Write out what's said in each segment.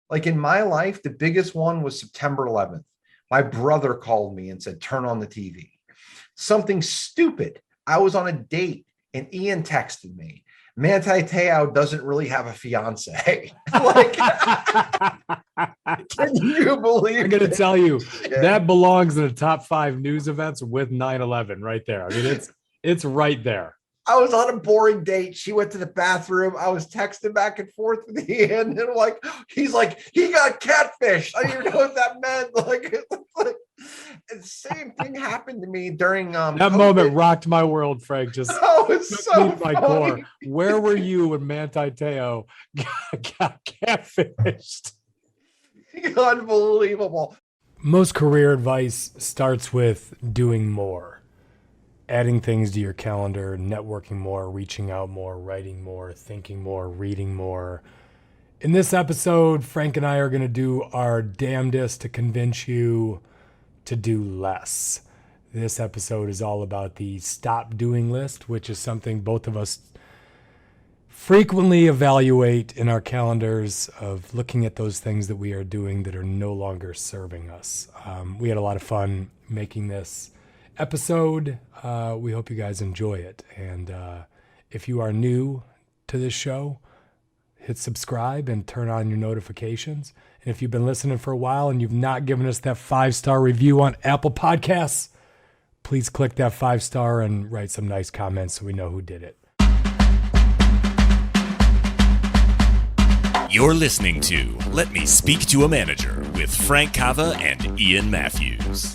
Like in my life, the biggest one was September 11th. My brother called me and said, turn on the TV. Something stupid. I was on a date and Ian texted me, Manti Te'o doesn't really have a fiance. Like, can you believe I'm going to tell you, Yeah. that belongs in the top 5 news events with 9/11 right there. I mean, it's right there. I was on a boring date. She went to the bathroom. I was texting back and forth with Ian, and like, he's like, he got catfish. I didn't even know what that meant. Like, the same thing happened to me during that COVID. moment rocked my world, Frank. Just oh, it's so my core. Where were you when Manti Te'o got catfished? Unbelievable. Most career advice starts with doing more. Adding things to your calendar, networking more, reaching out more, writing more, thinking more, reading more. In this episode, Frank and I are going to do our damnedest to convince you to do less. This episode is all about the stop doing list, which is something both of us frequently evaluate in our calendars of looking at those things that we are doing that are no longer serving us. We had a lot of fun making this episode. We hope you guys enjoy it. And if you are new to this show, hit subscribe and turn on your notifications. And if you've been listening for a while and you've not given us that 5-star review on Apple Podcasts, please click that 5-star and write some nice comments so we know who did it. You're listening to Let Me Speak to a Manager with Frank Cava and Ian Mathews.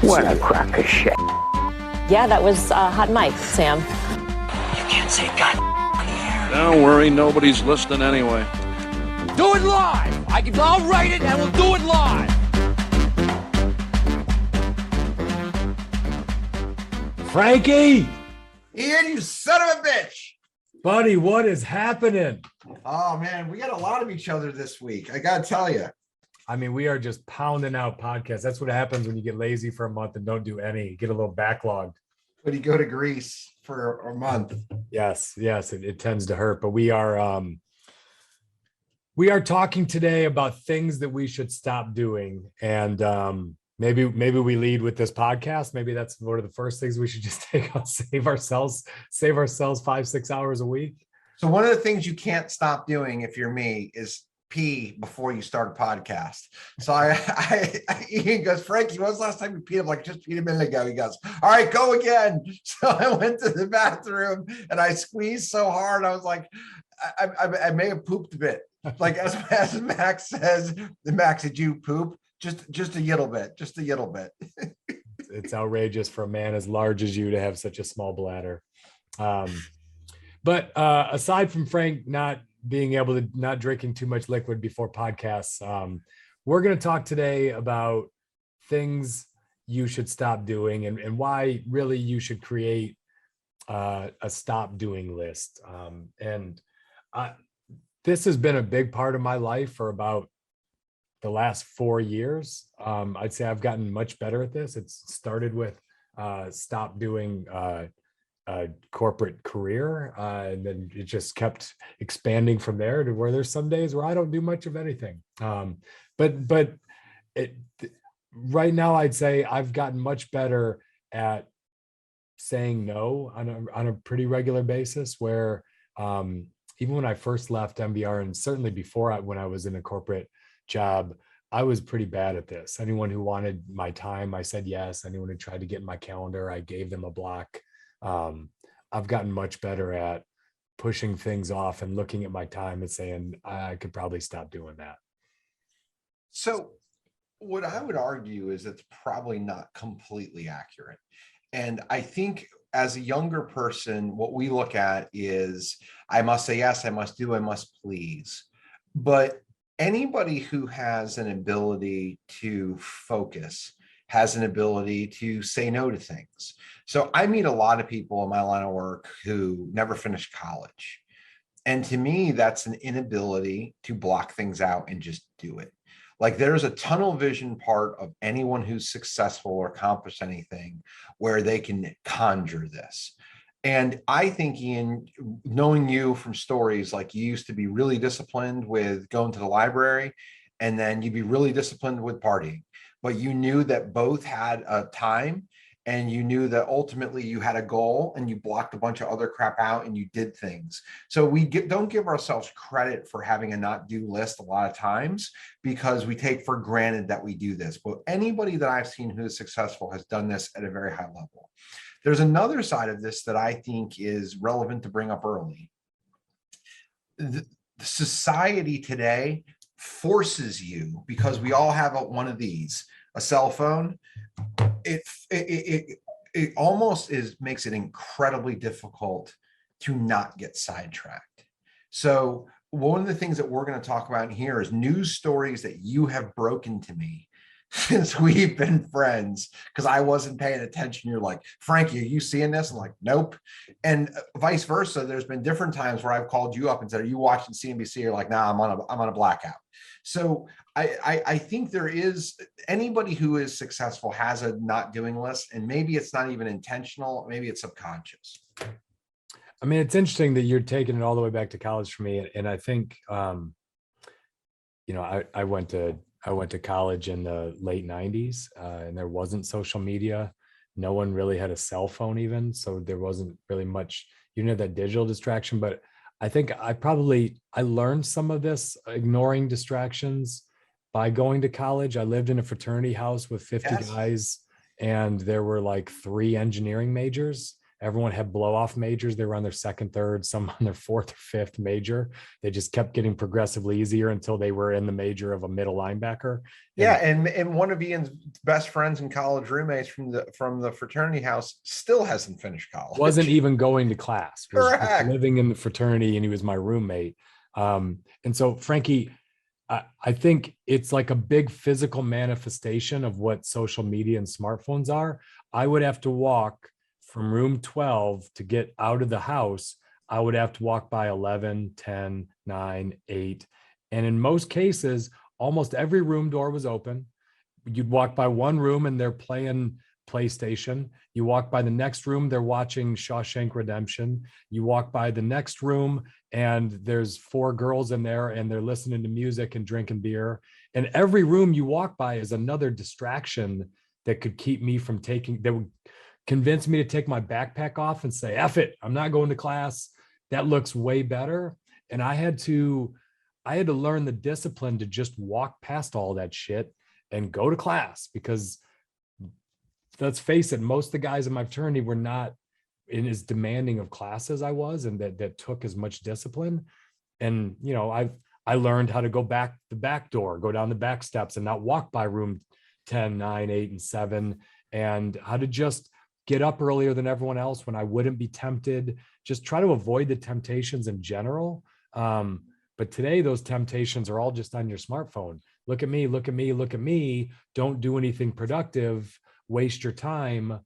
What a crock of shit. Yeah, that was hot mic, Sam. You can't say God on the air. Don't worry, nobody's listening anyway. Do it live! I'll write it and we'll do it live! Frankie! Ian, you son of a bitch. Buddy, what is happening? Oh, man, we got a lot of each other this week. I got to tell you. I mean, we are just pounding out podcasts. That's what happens when you get lazy for a month and don't do any. You get a little backlogged. When you go to Greece for a month. Yes, it tends to hurt. But we are talking today about things that we should stop doing. And maybe we lead with this podcast. Maybe that's one of the first things we should just take on, save ourselves 5-6 hours a week. So one of the things you can't stop doing if you're me is pee before you start a podcast. So Ian goes, Frankie, when was the last time you peed? I'm like, just peed a minute ago. He goes, all right, go again. So I went to the bathroom and I squeezed so hard. I was like, I may have pooped a bit. Like as Max says, Max, did you poop? Just a little bit, It's outrageous for a man as large as you to have such a small bladder. But aside from Frank not drinking too much liquid before podcasts, we're going to talk today about things you should stop doing and why really you should create a stop doing list. This has been a big part of my life for about the last 4 years. I'd say I've gotten much better at this. It started with stop doing a corporate career, and then it just kept expanding from there to where there's some days where I don't do much of anything. But right now I'd say I've gotten much better at saying no on a pretty regular basis, where even when I first left MBR, and certainly before when I was in a corporate job, I was pretty bad at this. Anyone who wanted my time, I said yes. Anyone who tried to get in my calendar, I gave them a block. I've gotten much better at pushing things off and looking at my time and saying, I could probably stop doing that. So what I would argue is it's probably not completely accurate. And I think as a younger person, what we look at is, I must say yes, I must do, I must please. But anybody who has an ability to focus has an ability to say no to things. So I meet a lot of people in my line of work who never finished college. And to me, that's an inability to block things out and just do it. Like there's a tunnel vision part of anyone who's successful or accomplished anything where they can conjure this. And I think, Ian, knowing you from stories, like you used to be really disciplined with going to the library, and then you'd be really disciplined with partying, but you knew that both had a time, and you knew that ultimately you had a goal, and you blocked a bunch of other crap out and you did things. So don't give ourselves credit for having a not do list a lot of times, because we take for granted that we do this. But anybody that I've seen who is successful has done this at a very high level. There's another side of this that I think is relevant to bring up early. The society today forces you, because we all have one of these, a cell phone. It almost makes it incredibly difficult to not get sidetracked. So one of the things that we're going to talk about here is news stories that you have broken to me since we've been friends, because I wasn't paying attention. You're like, Frankie, are you seeing this? I'm like, nope. And vice versa. There's been different times where I've called you up and said, are you watching CNBC? You're like, nah, I'm on a blackout. So I think there is, anybody who is successful has a not doing list, and maybe it's not even intentional, maybe it's subconscious. I mean, it's interesting that you're taking it all the way back to college for me. And I think, I went to college in the late 90s, and there wasn't social media. No one really had a cell phone even. So there wasn't really much, you didn't have that digital distraction. But I think I learned some of this ignoring distractions by going to college. I lived in a fraternity house with 50 guys, and there were like 3 engineering majors. Everyone had blow-off majors. They were on their second, third, some on their fourth or fifth major. They just kept getting progressively easier until they were in the major of a middle linebacker. And one of Ian's best friends and college roommates from the fraternity house still hasn't finished college. Wasn't even going to class. Was Correct. Living in the fraternity, and he was my roommate. And so, Frankie, I think it's like a big physical manifestation of what social media and smartphones are. I would have to walk from room 12 to get out of the house. I would have to walk by 11, 10, 9, 8. And in most cases, almost every room door was open. You'd walk by one room and they're playing PlayStation. You walk by the next room, they're watching Shawshank Redemption. You walk by the next room and there's 4 girls in there and they're listening to music and drinking beer. And every room you walk by is another distraction that could keep me from that would convince me to take my backpack off and say, F it, I'm not going to class. That looks way better. And I had to learn the discipline to just walk past all that shit and go to class, because let's face it, most of the guys in my fraternity were not in as demanding of class as I was, and that took as much discipline. And, I learned how to go back the back door, go down the back steps and not walk by room 10, 9, 8, and 7, and how to just get up earlier than everyone else when I wouldn't be tempted. Just try to avoid the temptations in general. But today, those temptations are all just on your smartphone. Look at me, look at me, look at me. Don't do anything productive. Waste your time.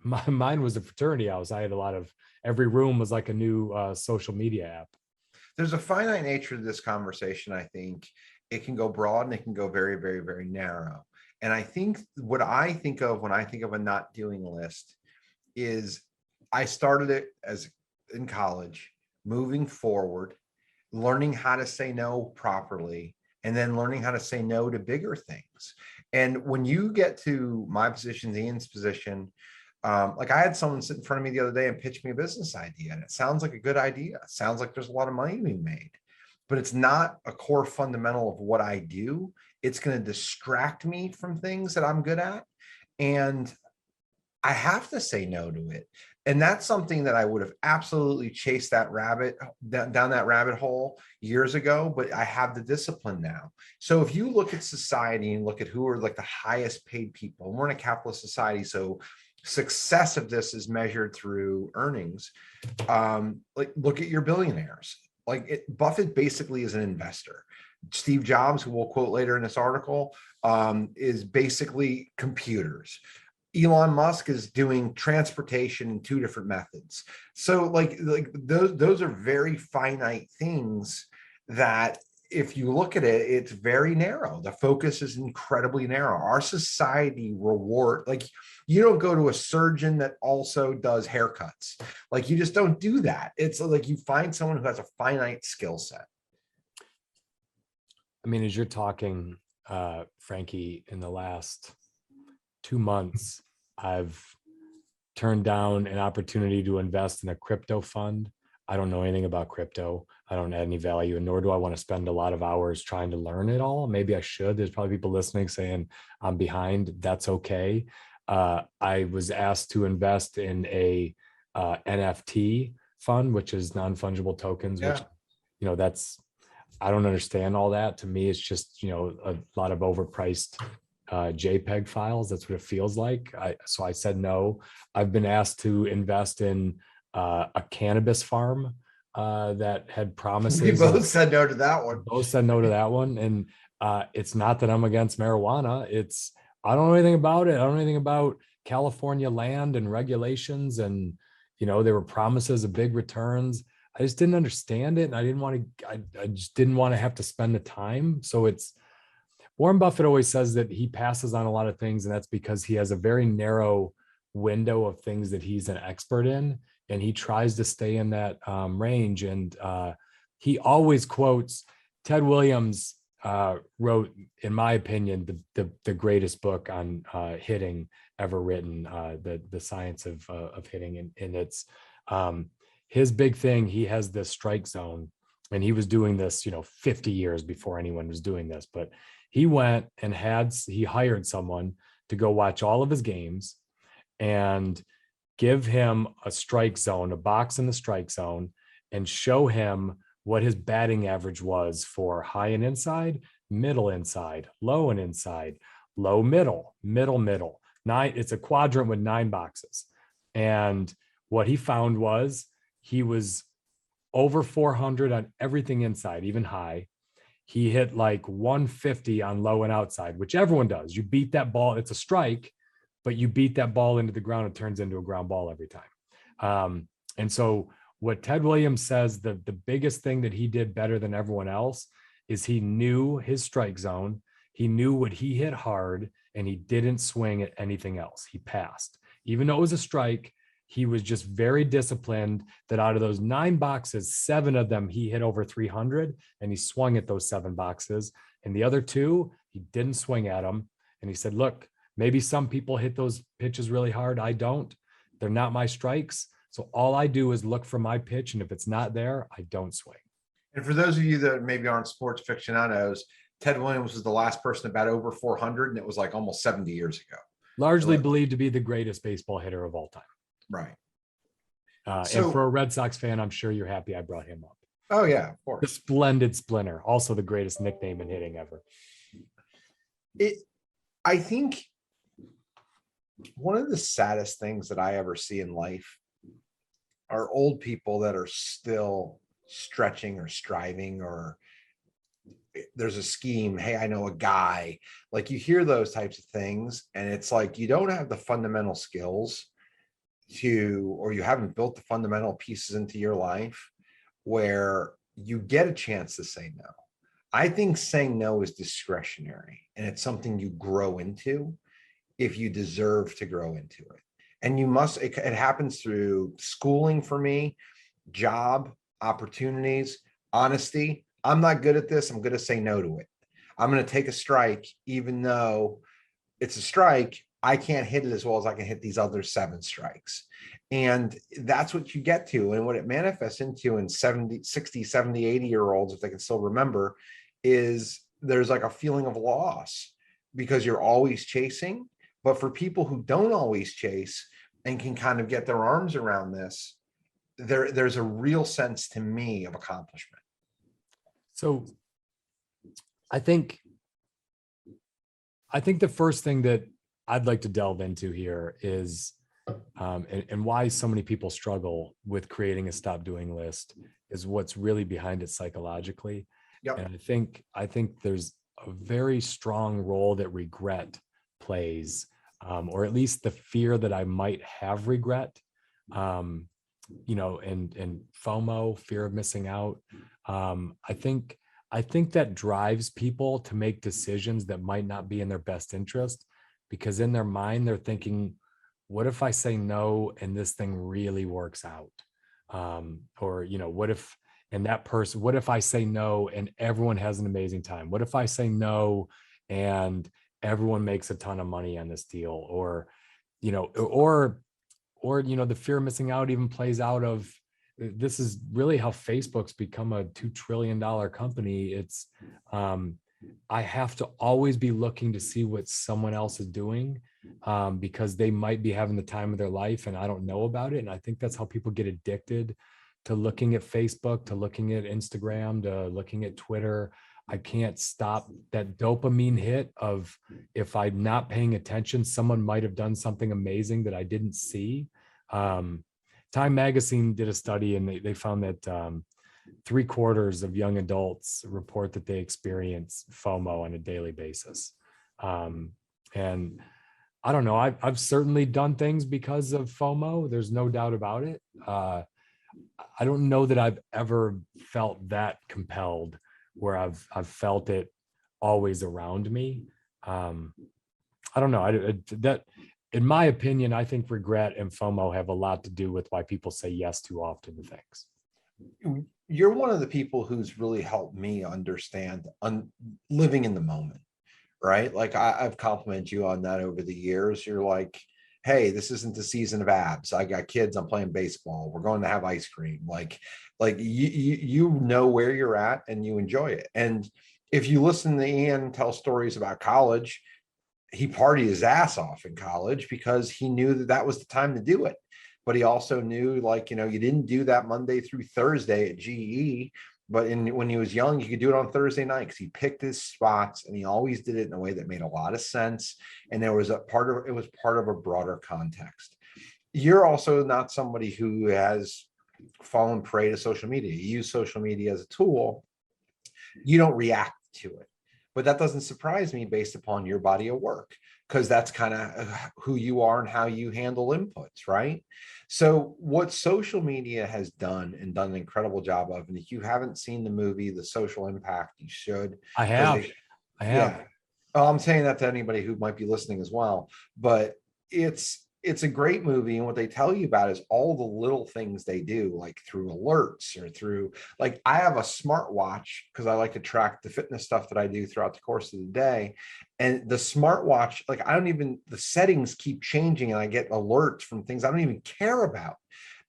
Mine was a fraternity house. I had every room was like a new social media app. There's a finite nature to this conversation. I think it can go broad and it can go very, very, very narrow. And I think what I think of when I think of a not doing list is I started it in college, moving forward, learning how to say no properly, and then learning how to say no to bigger things. And when you get to my position, Ian's position, like I had someone sit in front of me the other day and pitch me a business idea, and it sounds like a good idea. It sounds like there's a lot of money being made, but it's not a core fundamental of what I do. It's going to distract me from things that I'm good at. And I have to say no to it. And that's something that I would have absolutely chased that rabbit down that rabbit hole years ago, but I have the discipline now. So if you look at society and look at who are like the highest paid people, and we're in a capitalist society, so success of this is measured through earnings. Like look at your billionaires. Buffett basically is an investor. Steve Jobs, who we'll quote later in this article, is basically computers. Elon Musk is doing transportation in 2 different methods. So like those are very finite things that if you look at it, it's very narrow. The focus is incredibly narrow. Our society like you don't go to a surgeon that also does haircuts. Like you just don't do that. It's like you find someone who has a finite skill set. I mean, as you're talking, Frankie, in the last 2 months, I've turned down an opportunity to invest in a crypto fund. I don't know anything about crypto. I don't add any value, and nor do I want to spend a lot of hours trying to learn it all. Maybe I should. There's probably people listening saying I'm behind. That's okay. I was asked to invest in a NFT fund, which is non-fungible tokens, which, that's, I don't understand all that. To me, it's just, a lot of overpriced JPEG files. That's what it feels like. So I said no. I've been asked to invest in a cannabis farm that had promises. We both said no to that one. Both said no to that one. And it's not that I'm against marijuana. It's, I don't know anything about it. I don't know anything about California land and regulations. And, there were promises of big returns. I just didn't understand it. And I didn't want to, I just didn't want to have to spend the time. So it's, Warren Buffett always says that he passes on a lot of things, and that's because he has a very narrow window of things that he's an expert in, and he tries to stay in that range. And he always quotes Ted Williams wrote, in my opinion, the greatest book on hitting ever written, the science of hitting, and it's his big thing. He has this strike zone, and he was doing this 50 years before anyone was doing this, but he went and he hired someone to go watch all of his games and give him a strike zone, a box in the strike zone, and show him what his batting average was for high and inside, middle inside, low and inside, low, middle, middle, middle. It's a quadrant with 9 boxes. And what he found was he was over 400 on everything inside, even high. He hit like 150 on low and outside, which everyone does. You beat that ball, it's a strike, but you beat that ball into the ground, it turns into a ground ball every time. And so what Ted Williams says, the biggest thing that he did better than everyone else is he knew his strike zone. He knew what he hit hard, and he didn't swing at anything else. He passed. Even though it was a strike, he was just very disciplined that out of those 9 boxes, 7 of them, he hit over 300, and he swung at those 7 boxes. And the other 2, he didn't swing at them. And he said, look, maybe some people hit those pitches really hard. I don't. They're not my strikes. So all I do is look for my pitch. And if it's not there, I don't swing. And for those of you that maybe aren't sports aficionados, Ted Williams was the last person to bat over 400, and it was like almost 70 years ago. Largely believed to be the greatest baseball hitter of all time. Right. And for a Red Sox fan, I'm sure you're happy I brought him up. Oh, yeah, of course. The splendid Splinter, also the greatest nickname in hitting ever. I think one of the saddest things that I ever see in life are old people that are still stretching or striving, or there's a scheme. Hey, I know a guy. Like, you hear those types of things, and it's like you don't have the fundamental skills or you haven't built the fundamental pieces into your life where you get a chance to say no. I think saying no is discretionary, and it's something you grow into if you deserve to grow into it. And it happens through schooling for me, job opportunities, honesty. I'm not good at this. I'm going to say no to it. I'm going to take a strike, even though it's a strike. I can't hit it as well as I can hit these other 7 strikes. And that's what you get to. And what it manifests into in 70, 60, 70, 80-year-olds, if they can still remember, is there's like a feeling of loss because you're always chasing. But for people who don't always chase and can kind of get their arms around this, there's a real sense to me of accomplishment. So I think the first thing that I'd like to delve into here is, and why so many people struggle with creating a stop doing list is what's really behind it psychologically. Yep. And I think there's a very strong role that regret plays, or at least the fear that I might have regret, and FOMO, fear of missing out. I think I think that drives people to make decisions that might not be in their best interest, because in their mind, they're thinking, what if I say no and this thing really works out? Or, what if, and that person, what if I say no and everyone has an amazing time? What if I say no and everyone makes a ton of money on this deal? Or, the fear of missing out even plays out of, this is really how Facebook's become a $2 trillion company. It's, I have to always be looking to see what someone else is doing, because they might be having the time of their life and I don't know about it. And I think that's how people get addicted to looking at Facebook, to looking at Instagram, to looking at Twitter. I can't stop that dopamine hit of, if I'm not paying attention, someone might have done something amazing that I didn't see. Time Magazine did a study and they found that 3/4 of young adults report that they experience FOMO on a daily basis. And I don't know, I've certainly done things because of FOMO. There's no doubt about it. I don't know that I've ever felt that compelled where I've felt it always around me. I don't know. That, in my opinion, I think regret and FOMO have a lot to do with why people say yes too often to things. You're one of the people who's really helped me understand living in the moment, right? Like I've complimented you on that over the years. You're like, hey, this isn't the season of abs. I got kids. I'm playing baseball. We're going to have ice cream. Like you know where you're at and you enjoy it. And if you listen to Ian tell stories about college, he partied his ass off in college because he knew that that was the time to do it. But he also knew, like, you didn't do that Monday through Thursday at GE. But when he was young, you could do it on Thursday night because he picked his spots and he always did it in a way that made a lot of sense. And it was part of a broader context. You're also not somebody who has fallen prey to social media. You use social media as a tool. You don't react to it. But that doesn't surprise me based upon your body of work, because that's kind of who you are and how you handle inputs, right? So what social media has done and done an incredible job of, and if you haven't seen the movie, The Social Impact, you should. I have. Yeah. Oh, I'm saying that to anybody who might be listening as well, but it's a great movie. And what they tell you about is all the little things they do, like through alerts or through, like, I have a smartwatch because I like to track the fitness stuff that I do throughout the course of the day. And the smartwatch, like, the settings keep changing and I get alerts from things I don't even care about.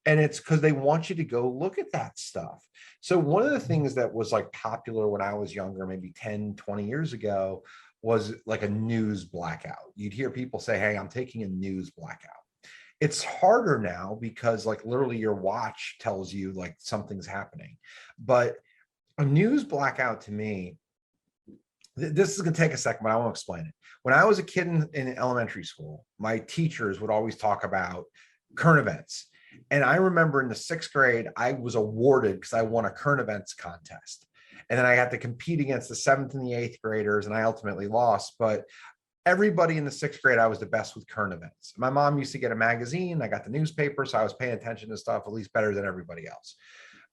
And it's because they want you to go look at that stuff. So one of the things that was like popular when I was younger, maybe 10, 20 years ago, was like a news blackout. You'd hear people say, hey, I'm taking a news blackout. It's harder now because, like, literally your watch tells you like something's happening. But a news blackout to me, this is going to take a second, but I won't explain it. When I was a kid in elementary school, my teachers would always talk about current events. And I remember in the 6th grade, I was awarded because I won a current events contest. And then I had to compete against the 7th and the 8th graders, and I ultimately lost. But everybody in the 6th grade, I was the best with current events. My mom used to get a magazine. I got the newspaper, so I was paying attention to stuff at least better than everybody else.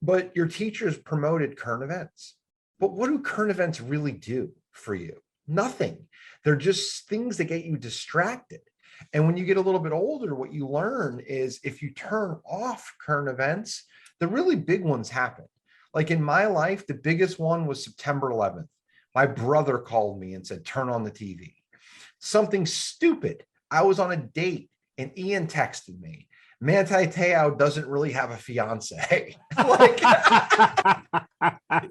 But your teachers promoted current events. But what do current events really do for you? Nothing. They're just things that get you distracted. And when you get a little bit older, what you learn is if you turn off current events, the really big ones happen. Like in my life, the biggest one was September 11th. My brother called me and said, turn on the TV. Something stupid. I was on a date and Ian texted me, Manti Te'o doesn't really have a fiance. Like,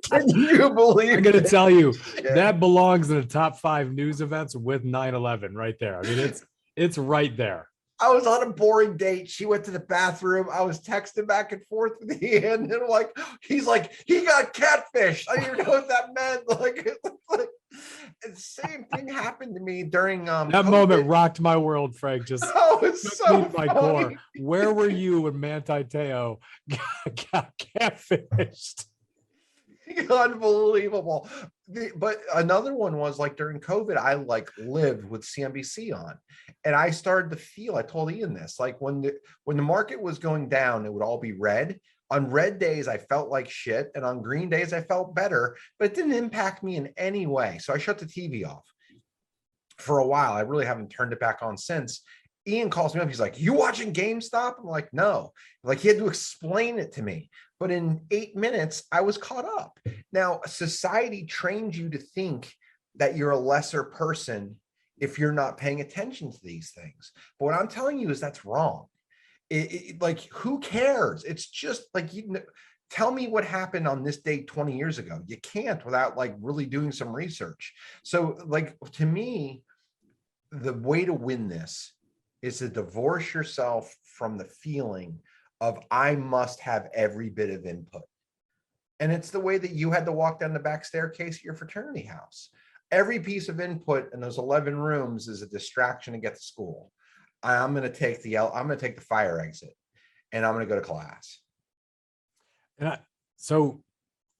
can you believe I'm going to tell you, Yeah. that belongs in the top 5 news events with 9/11 right there. I mean, it's right there. I was on a boring date. She went to the bathroom. I was texting back and forth with Ian, and he's like, he got catfish. I didn't even know what that meant. Like, and the same thing happened to me during That COVID. moment rocked my world, Frank. Just Oh, it's took so me to my funny. core. Where were you when Manti Te'o got catfished? Unbelievable. But another one was like during COVID, I like lived with CNBC on, and I started to feel, I told Ian this, like when the market was going down, it would all be red. On red days, I felt like shit. And on green days, I felt better, but it didn't impact me in any way. So I shut the TV off for a while. I really haven't turned it back on since. Ian calls me up. He's like, "You watching GameStop?" I'm like, "No." Like, he had to explain it to me. But in 8 minutes, I was caught up. Now, society trains you to think that you're a lesser person if you're not paying attention to these things. But what I'm telling you is that's wrong. Like, who cares? It's just like, tell me what happened on this date 20 years ago. You can't without like really doing some research. So like, to me, the way to win this is to divorce yourself from the feeling of I must have every bit of input. And it's the way that you had to walk down the back staircase at your fraternity house. Every piece of input in those 11 rooms is a distraction to get to school. I'm going to take the fire exit, and I'm going to go to class. And so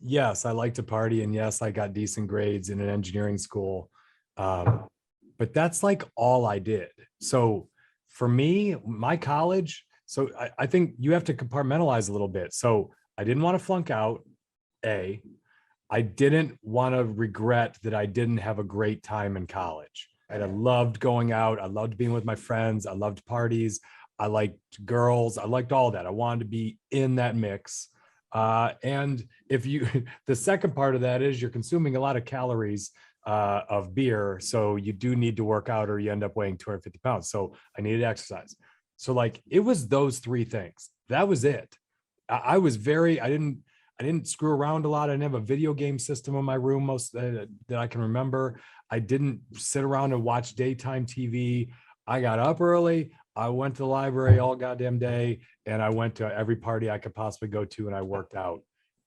yes, I like to party, and yes, I got decent grades in an engineering school. But that's like all I did. So for me, my college, so I think you have to compartmentalize a little bit. So I didn't want to flunk out, A. I didn't want to regret that I didn't have a great time in college. And I loved going out. I loved being with my friends. I loved parties. I liked girls. I liked all that. I wanted to be in that mix. And if you, the second part of that is you're consuming a lot of calories of beer. So you do need to work out or you end up weighing 250 pounds. So I needed exercise. So like, it was those three things. That was it. I didn't screw around a lot. I didn't have a video game system in my room most that I can remember. I didn't sit around and watch daytime TV. I got up early. I went to the library all goddamn day, and I went to every party I could possibly go to, and I worked out.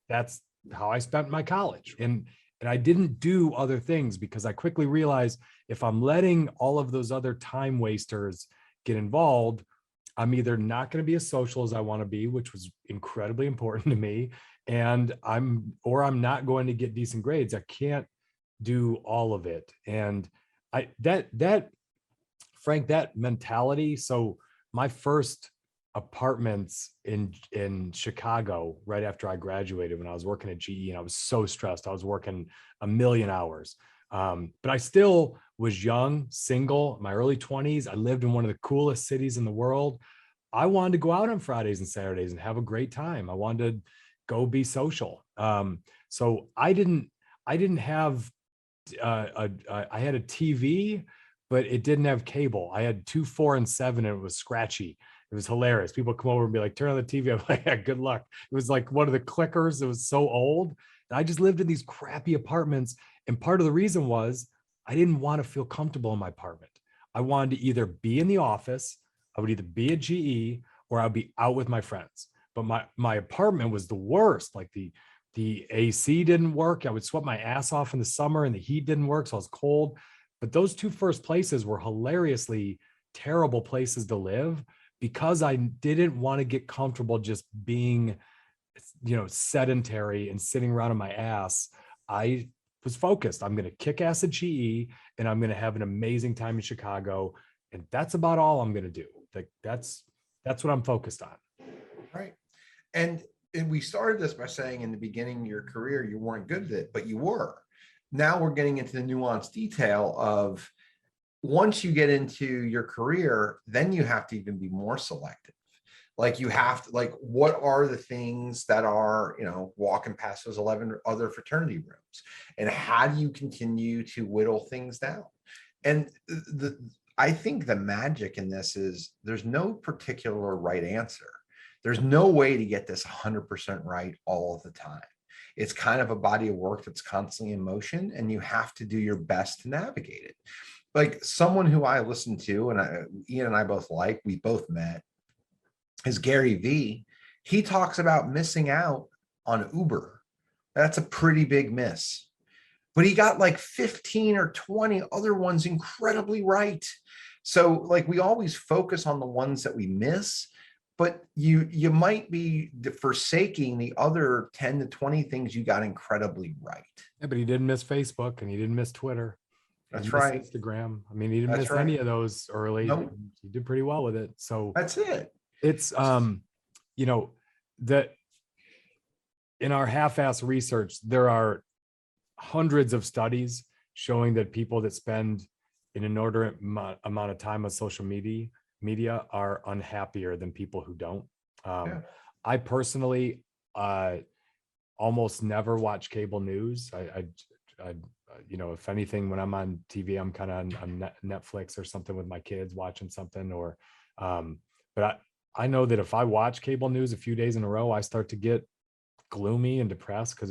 That's how I spent my college. And I didn't do other things because I quickly realized if I'm letting all of those other time wasters get involved, I'm either not going to be as social as I want to be, which was incredibly important to me, and I'm not going to get decent grades. I can't do all of it. And Frank, that mentality. So my first apartments in Chicago, right after I graduated, when I was working at GE, and I was so stressed, I was working a million hours. But I still was young, single, in my early 20s. I lived in one of the coolest cities in the world. I wanted to go out on Fridays and Saturdays and have a great time. I wanted to go be social. So I didn't have I had a TV, but it didn't have cable. I had 2, 4, and 7, and it was scratchy. It was hilarious. People come over and be like, "Turn on the TV." I'm like, "Yeah, good luck." It was like one of the clickers. It was so old. And I just lived in these crappy apartments. And part of the reason was I didn't want to feel comfortable in my apartment. I wanted to either be in the office, I would either be at GE, or I'd be out with my friends. But my apartment was the worst. Like the AC didn't work. I would sweat my ass off in the summer, and the heat didn't work, so I was cold. But those two first places were hilariously terrible places to live because I didn't want to get comfortable just being, sedentary and sitting around on my ass. I was focused. I'm going to kick ass at GE, and I'm going to have an amazing time in Chicago. And that's about all I'm going to do. Like that's what I'm focused on. Right. And we started this by saying in the beginning of your career, you weren't good at it, but you were. Now we're getting into the nuanced detail of once you get into your career, then you have to even be more selective. Like you have to, like, what are the things that are, walking past those 11 other fraternity rooms, and how do you continue to whittle things down? And I think the magic in this is there's no particular right answer. There's no way to get this 100% right all of the time. It's kind of a body of work that's constantly in motion, and you have to do your best to navigate it. Like someone who I listen to, and Ian and I both like, we both met, is Gary Vee. He talks about missing out on Uber. That's a pretty big miss. But he got like 15 or 20 other ones incredibly right. So like we always focus on the ones that we miss, but you might be forsaking the other 10 to 20 things you got incredibly right. Yeah, but he didn't miss Facebook, and he didn't miss Twitter. That's right. Instagram. I mean, he didn't miss any of those early. Nope. He did pretty well with it. So that's it. It's that in our half-ass research, there are hundreds of studies showing that people that spend an inordinate amount of time on social media are unhappier than people who don't. I personally almost never watch cable news. I if anything, when I'm on TV, I'm kind of on Netflix or something with my kids watching something, or but I know that if I watch cable news a few days in a row, I start to get gloomy and depressed, because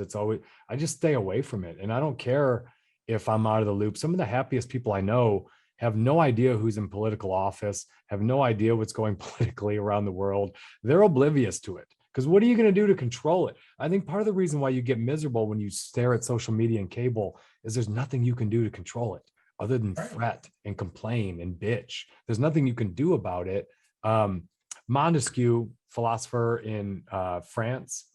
I just stay away from it. And I don't care if I'm out of the loop. Some of the happiest people I know have no idea who's in political office, have no idea what's going politically around the world. They're oblivious to it, because what are you going to do to control it? I think part of the reason why you get miserable when you stare at social media and cable is there's nothing you can do to control it other than fret and complain and bitch. There's nothing you can do about it. Montesquieu, philosopher in France,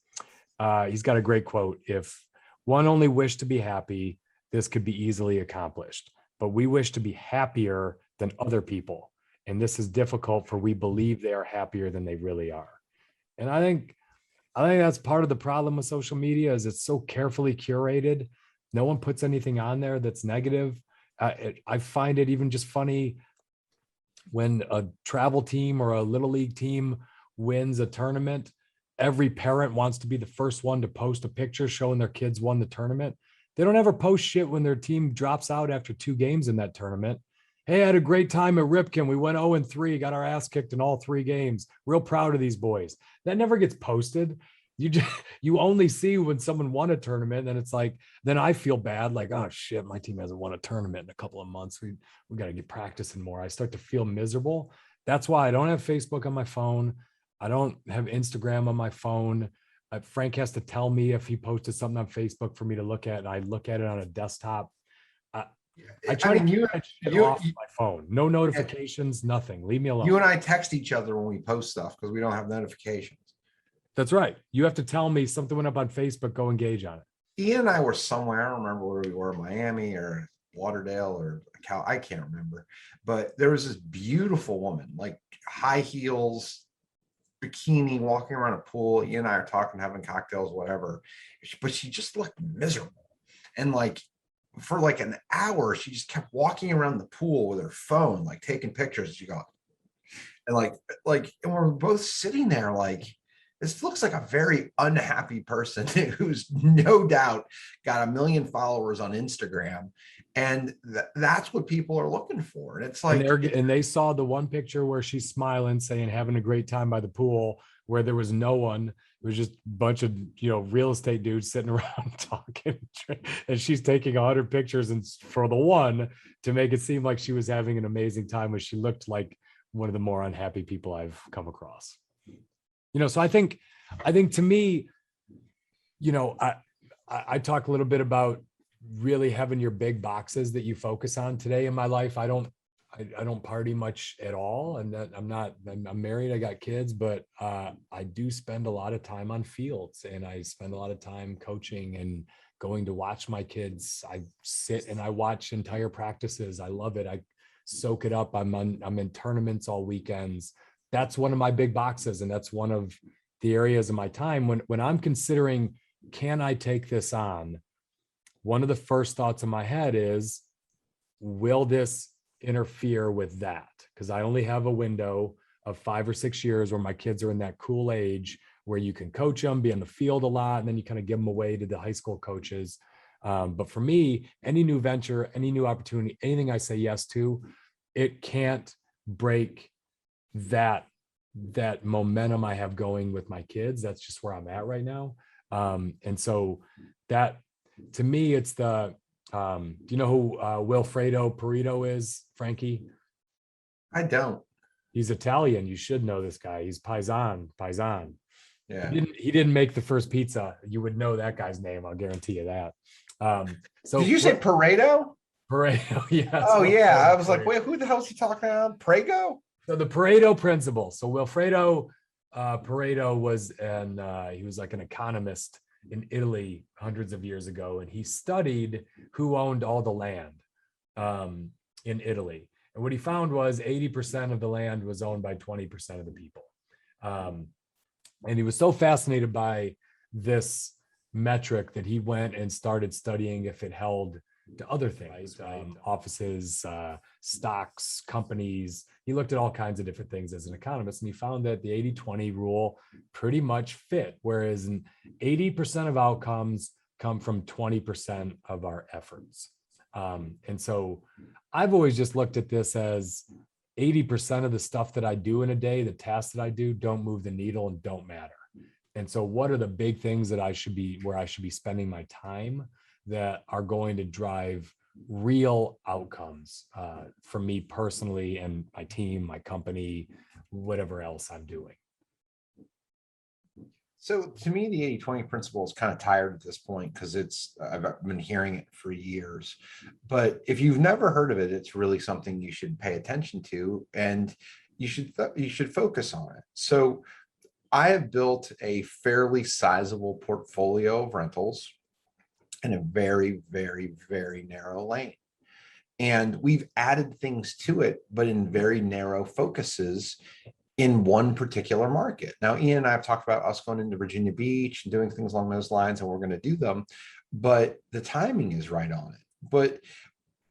he's got a great quote: "If one only wished to be happy, this could be easily accomplished. But we wish to be happier than other people. And this is difficult, for we believe they are happier than they really are." And I think that's part of the problem with social media, is it's so carefully curated. No one puts anything on there that's negative. I find it even just funny when a travel team or a little league team wins a tournament. Every parent wants to be the first one to post a picture showing their kids won the tournament. They don't ever post shit when their team drops out after 2 games in that tournament. "Hey, I had a great time at Ripken. We went 0-3, got our ass kicked in all 3 games. Real proud of these boys." That never gets posted. You only see when someone won a tournament, and it's like, then I feel bad, like, oh shit, my team hasn't won a tournament in a couple of months. We got to get practicing more. I start to feel miserable. That's why I don't have Facebook on my phone. I don't have Instagram on my phone. Frank has to tell me if he posted something on Facebook for me to look at, and I look at it on a desktop. I try to keep that shit off my phone. No notifications, nothing. Leave me alone. You and I text each other when we post stuff because we don't have notifications. That's right. You have to tell me something went up on Facebook, go engage on it. Ian and I were somewhere, I don't remember where we were, Miami or Lauderdale or Cal, I can't remember. But there was this beautiful woman, like high heels, bikini, walking around a pool. Ian and I are talking, having cocktails, whatever. But she just looked miserable. And like for like an hour, she just kept walking around the pool with her phone, like taking pictures. She got, and and we're both sitting there like, this looks like a very unhappy person who's no doubt got 1 million followers on Instagram. And that's what people are looking for. And it's like, and they saw the one picture where she's smiling, saying, having a great time by the pool, where there was no one. It was just a bunch of, real estate dudes sitting around talking. And she's taking 100 pictures and for the one to make it seem like she was having an amazing time, when she looked like one of the more unhappy people I've come across. So I think to me, I talk a little bit about really having your big boxes that you focus on. Today in my life, I don't party much at all, and that I'm married, I got kids, but I do spend a lot of time on fields, and I spend a lot of time coaching and going to watch my kids. I sit and I watch entire practices. I love it. I soak it up. I'm in tournaments all weekends. That's one of my big boxes. And that's one of the areas of my time when I'm considering, can I take this on? One of the first thoughts in my head is, will this interfere with that? Because I only have a window of 5 or 6 years where my kids are in that cool age where you can coach them, be on the field a lot, and then you kind of give them away to the high school coaches. But for me, any new venture, any new opportunity, anything I say yes to, it can't break that momentum I have going with my kids. That's just where I'm at right now. And so that, to me, it's the, do you know who Wilfredo Pareto is, Frankie? I don't. He's Italian. You should know this guy. He's Paisan. Yeah. He didn't make the first pizza. You would know that guy's name. I'll guarantee you that. So did you say Pareto? Pareto, yeah. Oh yeah. I was like, wait, who the hell is he talking about? Prego? So the Pareto principle. So Wilfredo Pareto was he was like an economist in Italy hundreds of years ago, and he studied who owned all the land in Italy. And what he found was 80% of the land was owned by 20% of the people. And he was so fascinated by this metric that he went and started studying if it held to other things, offices, stocks, companies. He looked at all kinds of different things as an economist, and he found that the 80-20 rule pretty much fit, whereas 80% of outcomes come from 20% of our efforts. And so I've always just looked at this as 80% of the stuff that I do in a day, the tasks that I do, don't move the needle and don't matter. And so what are the big things that I should be spending my time that are going to drive real outcomes for me personally and my team, my company, whatever else I'm doing? So to me, the 80-20 principle is kind of tired at this point because I've been hearing it for years. But if you've never heard of it, it's really something you should pay attention to, and you should focus on it. So I have built a fairly sizable portfolio of rentals in a very, very, very narrow lane. And we've added things to it, but in very narrow focuses in one particular market. Now, Ian and I have talked about us going into Virginia Beach and doing things along those lines, and we're going to do them, but the timing is right on it. But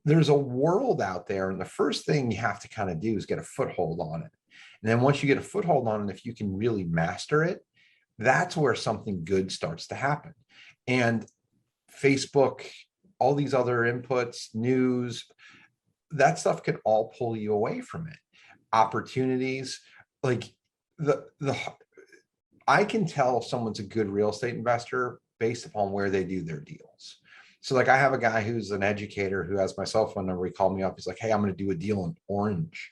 there's a world out there, and the first thing you have to kind of do is get a foothold on it. And then once you get a foothold on it, if you can really master it, that's where something good starts to happen. And Facebook, all these other inputs, news, that stuff can all pull you away from it. Opportunities, like I can tell if someone's a good real estate investor based upon where they do their deals. So like I have a guy who's an educator who has my cell phone number. He called me up. He's like, hey, I'm going to do a deal in Orange,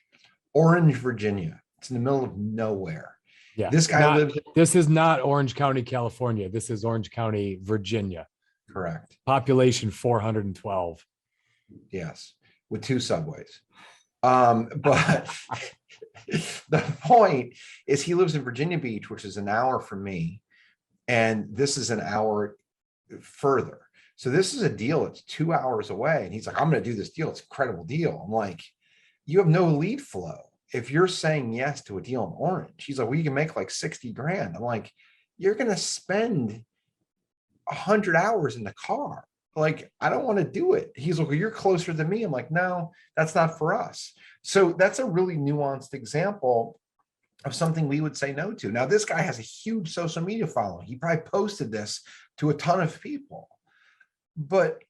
Virginia. It's in the middle of nowhere. Yeah. This guy lives. This is not Orange County, California. This is Orange County, Virginia. Correct. Population 412. Yes. With 2 subways. But the point is he lives in Virginia Beach, which is an hour from me. And this is an hour further. So this is a deal that's 2 hours away. And he's like, I'm going to do this deal. It's an incredible deal. I'm like, you have no lead flow. If you're saying yes to a deal in Orange, he's like, well, you can make like 60 grand. I'm like, you're going to spend 100 hours in the car. Like, I don't want to do it. He's like, well, you're closer than me. I'm like, no, that's not for us. So that's a really nuanced example of something we would say no to. Now, this guy has a huge social media following. He probably posted this to a ton of people, but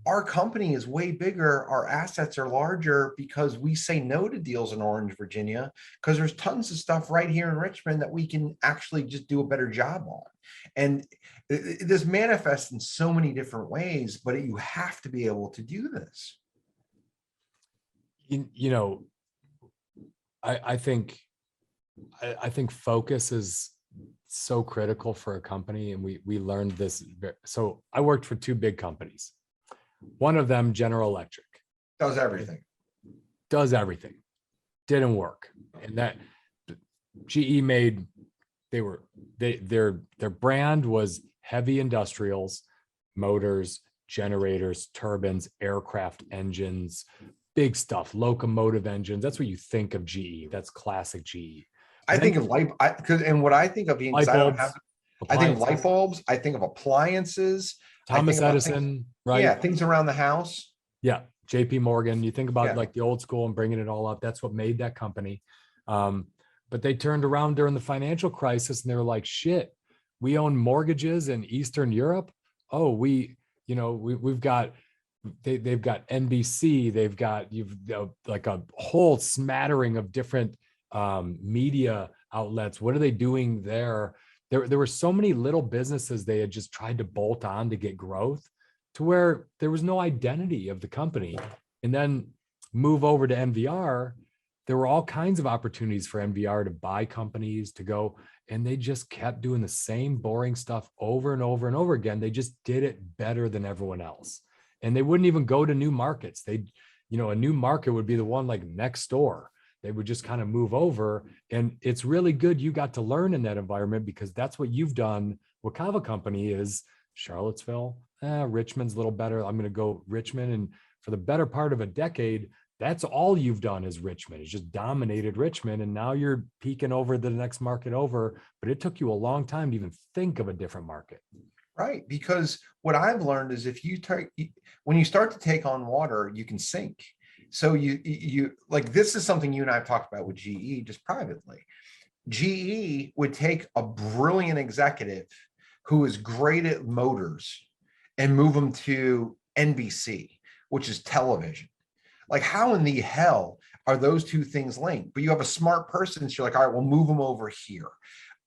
our company is way bigger. Our assets are larger because we say no to deals in Orange, Virginia, because there's tons of stuff right here in Richmond that we can actually just do a better job on. And this manifests in so many different ways, but you have to be able to do this. You know, I think focus is so critical for a company, and we learned this. So I worked for 2 big companies. One of them, General Electric, Does everything. Didn't work. And that GE made, their brand was heavy industrials, motors, generators, turbines, aircraft engines, big stuff, locomotive engines. That's what you think of GE. That's classic GE. I think of light bulbs. I think of appliances. Thomas Edison, right? Yeah, things around the house. Yeah, JP Morgan. You think about like the old school and bringing it all up. That's what made that company. But they turned around during the financial crisis and they were like, shit, we own mortgages in Eastern Europe. Oh, we've got, they've got NBC. They've got, like a whole smattering of different media outlets. What are they doing there? There were so many little businesses they had just tried to bolt on to get growth, to where there was no identity of the company. And then move over to NVR, there were all kinds of opportunities for NVR to buy companies, to go, and they just kept doing the same boring stuff over and over and over again. They just did it better than everyone else. And they wouldn't even go to new markets. A new market would be the one like next door. They would just kind of move over. And it's really good you got to learn in that environment, because that's what you've done. What Cava company is Charlottesville, Richmond's a little better. I'm going to go Richmond. And for the better part of a decade, that's all you've done is Richmond. It's just dominated Richmond. And now you're peeking over the next market over, but it took you a long time to even think of a different market. Right. Because what I've learned is if you take, when you start to take on water, you can sink. So you like, this is something you and I have talked about with GE just privately. GE would take a brilliant executive who is great at motors and move them to NBC, which is television. Like, how in the hell are those two things linked? But you have a smart person, so you're like, all right, we'll move them over here.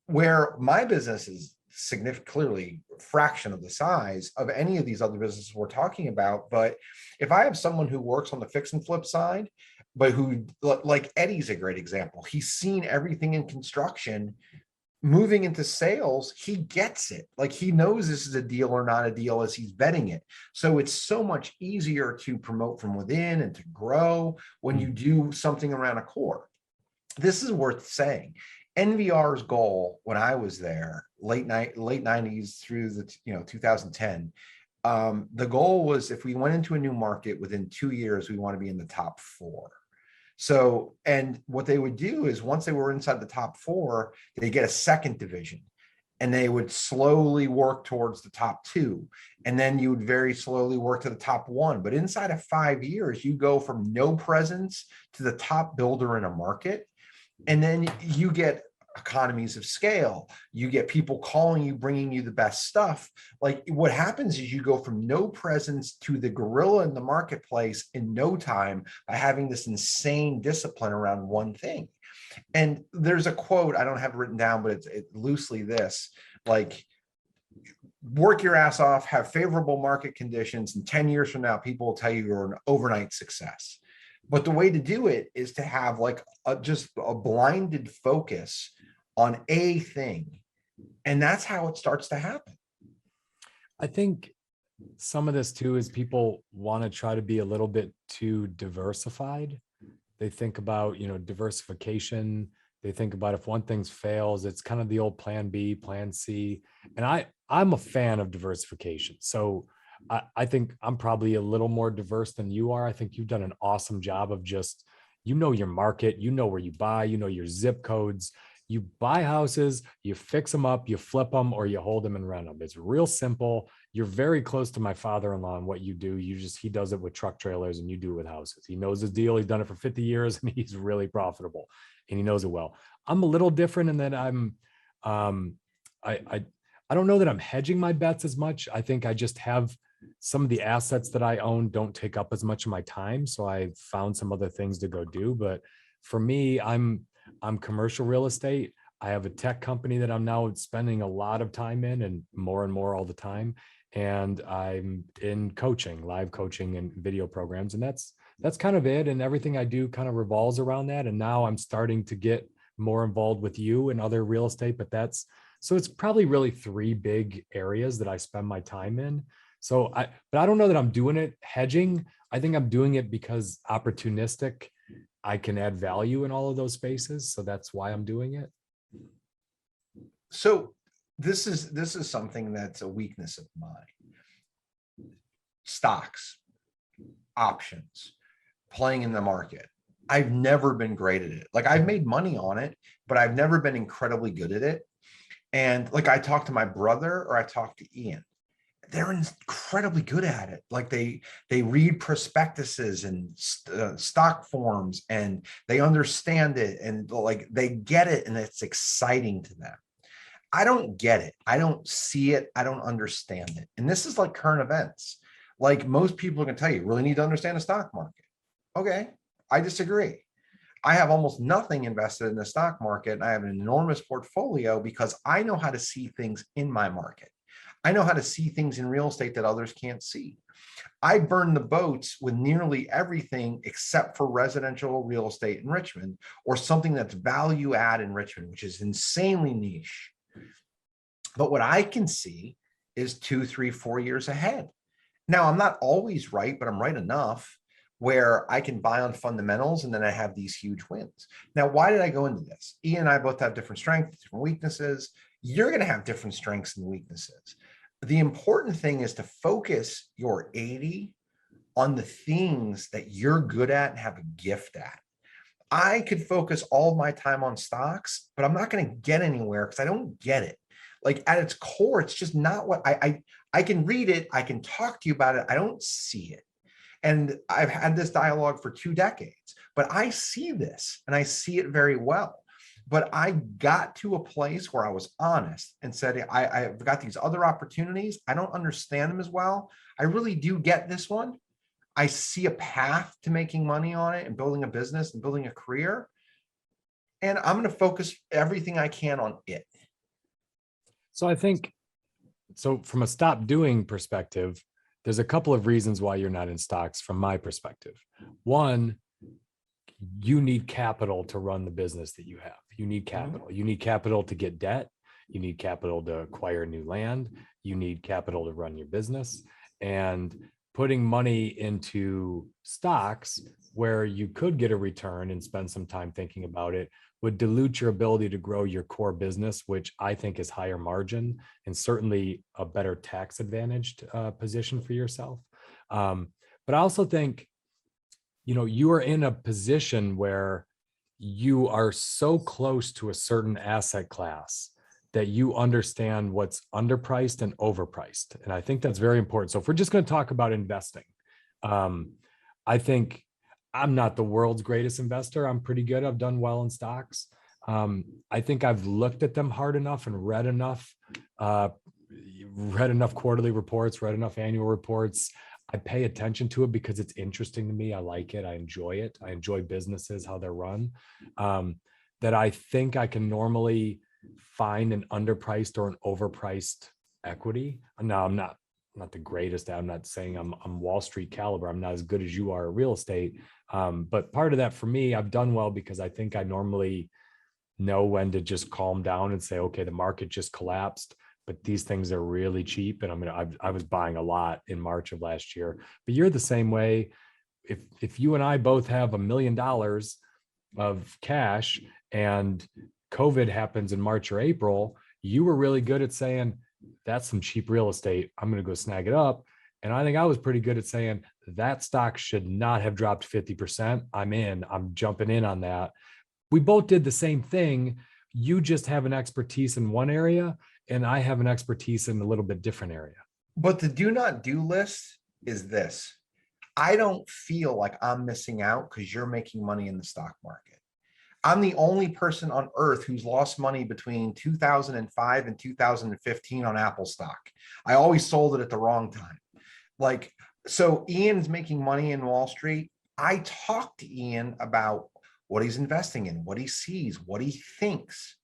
Where my business is significant, clearly a fraction of the size of any of these other businesses we're talking about. But if I have someone who works on the fix and flip side, but who, like Eddie's a great example, he's seen everything in construction. Moving into sales, he gets it. Like, he knows this is a deal or not a deal as he's vetting it. So it's so much easier to promote from within and to grow when you do something around a core. This is worth saying. NVR's goal when I was there, late 90s through the 2010, the goal was, if we went into a new market within 2 years, we want to be in the top 4. So, and what they would do is, once they were inside the top 4, they get a second division, and they would slowly work towards the top 2. And then you would very slowly work to the top 1. But inside of 5 years, you go from no presence to the top builder in a market. And then you get economies of scale. You get people calling you, bringing you the best stuff. Like, what happens is you go from no presence to the gorilla in the marketplace in no time by having this insane discipline around one thing. And there's a quote, I don't have it written down, but it's loosely this, like, work your ass off, have favorable market conditions, and 10 years from now, people will tell you you're an overnight success. But the way to do it is to have like just a blinded focus on a thing. And that's how it starts to happen. I think some of this too is people want to try to be a little bit too diversified. They think about, diversification. They think about, if one thing fails, it's kind of the old plan B, plan C. And I'm a fan of diversification. So I think I'm probably a little more diverse than you are. I think you've done an awesome job of just, your market, where you buy, your zip codes. You buy houses, you fix them up, you flip them, or you hold them and rent them. It's real simple. You're very close to my father-in-law in what you do. He does it with truck trailers, and you do it with houses. He knows his deal. He's done it for 50 years, and he's really profitable, and he knows it well. I'm a little different in that I don't know that I'm hedging my bets as much. I think I just have some of the assets that I own don't take up as much of my time. So I found some other things to go do. But for me, I'm commercial real estate. I have a tech company that I'm now spending a lot of time in, and more all the time. And I'm in coaching, live coaching and video programs. And that's kind of it. And everything I do kind of revolves around that. And now I'm starting to get more involved with you and other real estate, so it's probably really 3 big areas that I spend my time in. But I don't know that I'm doing it hedging. I think I'm doing it because opportunistic. I can add value in all of those spaces. So that's why I'm doing it. So this is something that's a weakness of mine. Stocks, options, playing in the market. I've never been great at it. Like, I've made money on it, but I've never been incredibly good at it. And like, I talk to my brother or I talk to Ian, they're incredibly good at it. Like, they read prospectuses and stock forms, and they understand it, and like, they get it, and it's exciting to them. I don't get it. I don't see it. I don't understand it. And this is like current events. Like, most people are going to tell you, really need to understand the stock market. Okay, I disagree. I have almost nothing invested in the stock market, and I have an enormous portfolio because I know how to see things in my market. I know how to see things in real estate that others can't see. I burn the boats with nearly everything except for residential real estate in Richmond, or something that's value add in Richmond, which is insanely niche. But what I can see is 2, 3, 4 years ahead. Now, I'm not always right, but I'm right enough where I can buy on fundamentals, and then I have these huge wins. Now, why did I go into this? Ian and I both have different strengths, different weaknesses. You're going to have different strengths and weaknesses. The important thing is to focus your 80 on the things that you're good at and have a gift at. I could focus all of my time on stocks, but I'm not going to get anywhere because I don't get it. Like at its core, it's just not what I can read it. I can talk to you about it. I don't see it. And I've had this dialogue for 2 decades, but I see this and I see it very well. But I got to a place where I was honest and said, I've got these other opportunities. I don't understand them as well. I really do get this one. I see a path to making money on it and building a business and building a career. And I'm going to focus everything I can on it. So I think, so from a stop doing perspective, there's a couple of reasons why you're not in stocks from my perspective. One, you need capital to run the business that you have. You need capital. You need capital to get debt. You need capital to acquire new land. You need capital to run your business. And putting money into stocks where you could get a return and spend some time thinking about it would dilute your ability to grow your core business, which I think is higher margin and certainly a better tax advantaged position for yourself. But I also think, you are in a position where you are so close to a certain asset class that you understand what's underpriced and overpriced. And I think that's very important. So if we're just going to talk about investing, I think I'm not the world's greatest investor. I'm pretty good. I've done well in stocks. I think I've looked at them hard enough and read enough quarterly reports, read enough annual reports. I pay attention to it because it's interesting to me. I like it. I enjoy it. I enjoy businesses, how they're run, that I think I can normally find an underpriced or an overpriced equity. Now, I'm not the greatest. I'm not saying I'm Wall Street caliber. I'm not as good as you are at real estate. But part of that for me, I've done well because I think I normally know when to just calm down and say, okay, the market just collapsed, but these things are really cheap. And I was buying a lot in March of last year, but you're the same way. If you and I both have $1 million of cash and COVID happens in March or April, you were really good at saying, that's some cheap real estate. I'm going to go snag it up. And I think I was pretty good at saying that stock should not have dropped 50%. I'm jumping in on that. We both did the same thing. You just have an expertise in one area and I have an expertise in a little bit different area. But the do not do list is this. I don't feel like I'm missing out because you're making money in the stock market. I'm the only person on earth who's lost money between 2005 and 2015 on Apple stock. I always sold it at the wrong time. So Ian's making money in Wall Street. I talked to Ian about what he's investing in, what he sees, what he thinks.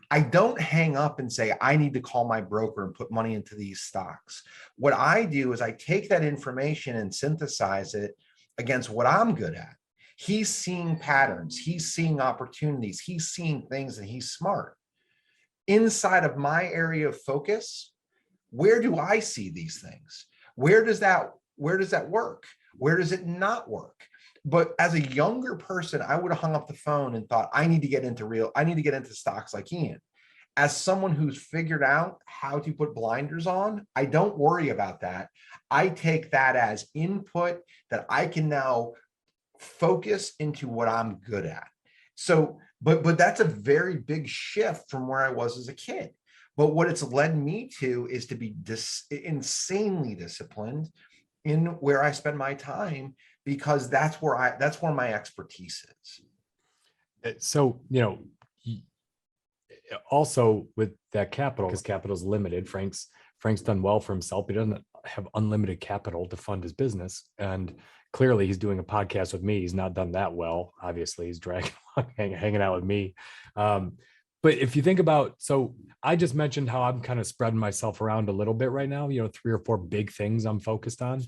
I don't hang up and say, I need to call my broker and put money into these stocks. What I do is I take that information and synthesize it against what I'm good at. He's seeing patterns. He's seeing opportunities. He's seeing things and he's smart. Inside of my area of focus, where do I see these things? Where does that work? Where does it not work? But as a younger person, I would have hung up the phone and thought, I need to get into stocks like Ian. As someone who's figured out how to put blinders on, I don't worry about that. I take that as input that I can now focus into what I'm good at. So, but that's a very big shift from where I was as a kid. But what it's led me to is to be insanely disciplined in where I spend my time, because that's where my expertise is. So, also with that capital, because capital is limited, Frank's done well for himself. He doesn't have unlimited capital to fund his business. And clearly he's doing a podcast with me. He's not done that well. Obviously he's dragging along, hanging out with me. But if you think about, so I just mentioned how I'm kind of spreading myself around a little bit right now, 3 or 4 big things I'm focused on.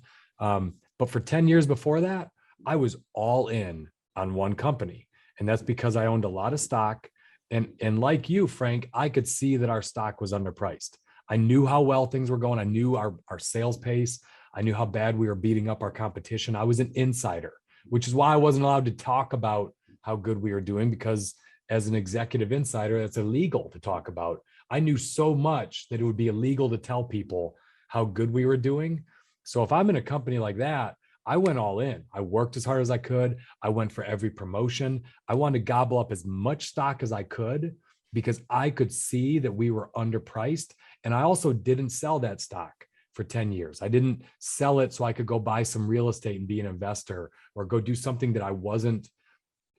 But for 10 years before that, I was all in on one company. And that's because I owned a lot of stock. And like you, Frank, I could see that our stock was underpriced. I knew how well things were going. I knew our sales pace. I knew how bad we were beating up our competition. I was an insider, which is why I wasn't allowed to talk about how good we were doing, because as an executive insider, that's illegal to talk about. I knew so much that it would be illegal to tell people how good we were doing. So if I'm in a company like that, I went all in. I worked as hard as I could. I went for every promotion. I wanted to gobble up as much stock as I could because I could see that we were underpriced. And I also didn't sell that stock for 10 years. I didn't sell it so I could go buy some real estate and be an investor, or go do something that I wasn't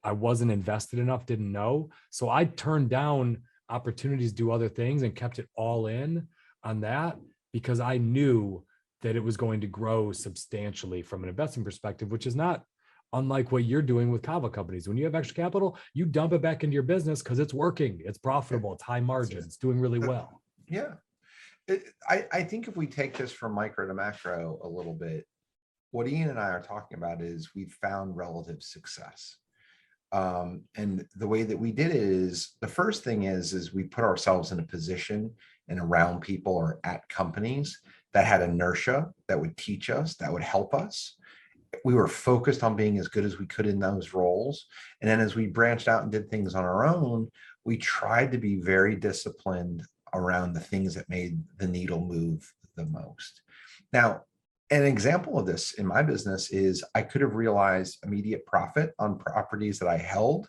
invested enough, didn't know. So I turned down opportunities to do other things and kept it all in on that, because I knew that it was going to grow substantially from an investing perspective, which is not unlike what you're doing with Cava companies. When you have extra capital, you dump it back into your business because it's working, it's profitable, it's high margin, it's doing really well. Yeah. I think if we take this from micro to macro a little bit, what Ian and I are talking about is we've found relative success. And the way that we did it is, the first thing is we put ourselves in a position and around people or at companies that had inertia, that would teach us, that would help us. We were focused on being as good as we could in those roles. And then as we branched out and did things on our own, we tried to be very disciplined around the things that made the needle move the most. Now, an example of this in my business is I could have realized immediate profit on properties that I held,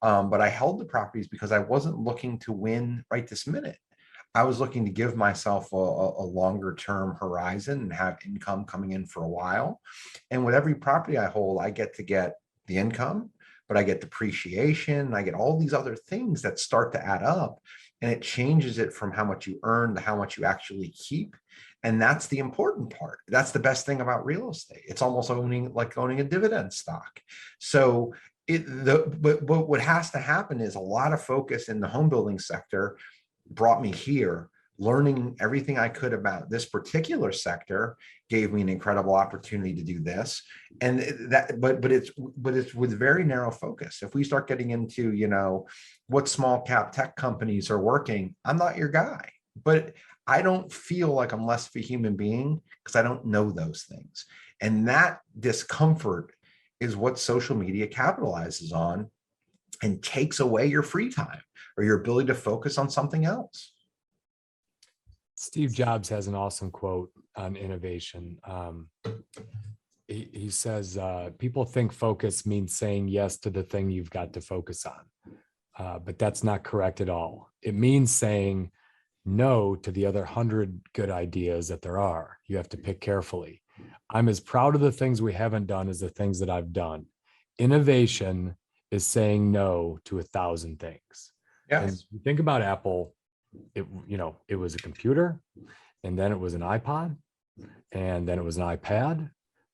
but I held the properties because I wasn't looking to win right this minute. I was looking to give myself a longer term horizon and have income coming in for a while. And with every property I hold, I get to get the income, but I get depreciation, I get all these other things that start to add up, and it changes it from how much you earn to how much you actually keep. And that's the important part. That's the best thing about real estate. It's almost owning a dividend stock. So but what has to happen is a lot of focus in the home building sector brought me here. Learning everything I could about this particular sector gave me an incredible opportunity to do this. And but it's with very narrow focus. If we start getting into, what small cap tech companies are working, I'm not your guy. But I don't feel like I'm less of a human being because I don't know those things. And that discomfort is what social media capitalizes on and takes away your free time or your ability to focus on something else. Steve Jobs has an awesome quote on innovation. He says, people think focus means saying yes to the thing you've got to focus on. But that's not correct at all. It means saying no to the other 100 good ideas that there are. You have to pick carefully. I'm as proud of the things we haven't done as the things that I've done. Innovation is saying no to 1,000 things. Yes. And you think about Apple, it was a computer, and then it was an iPod, and then it was an iPad,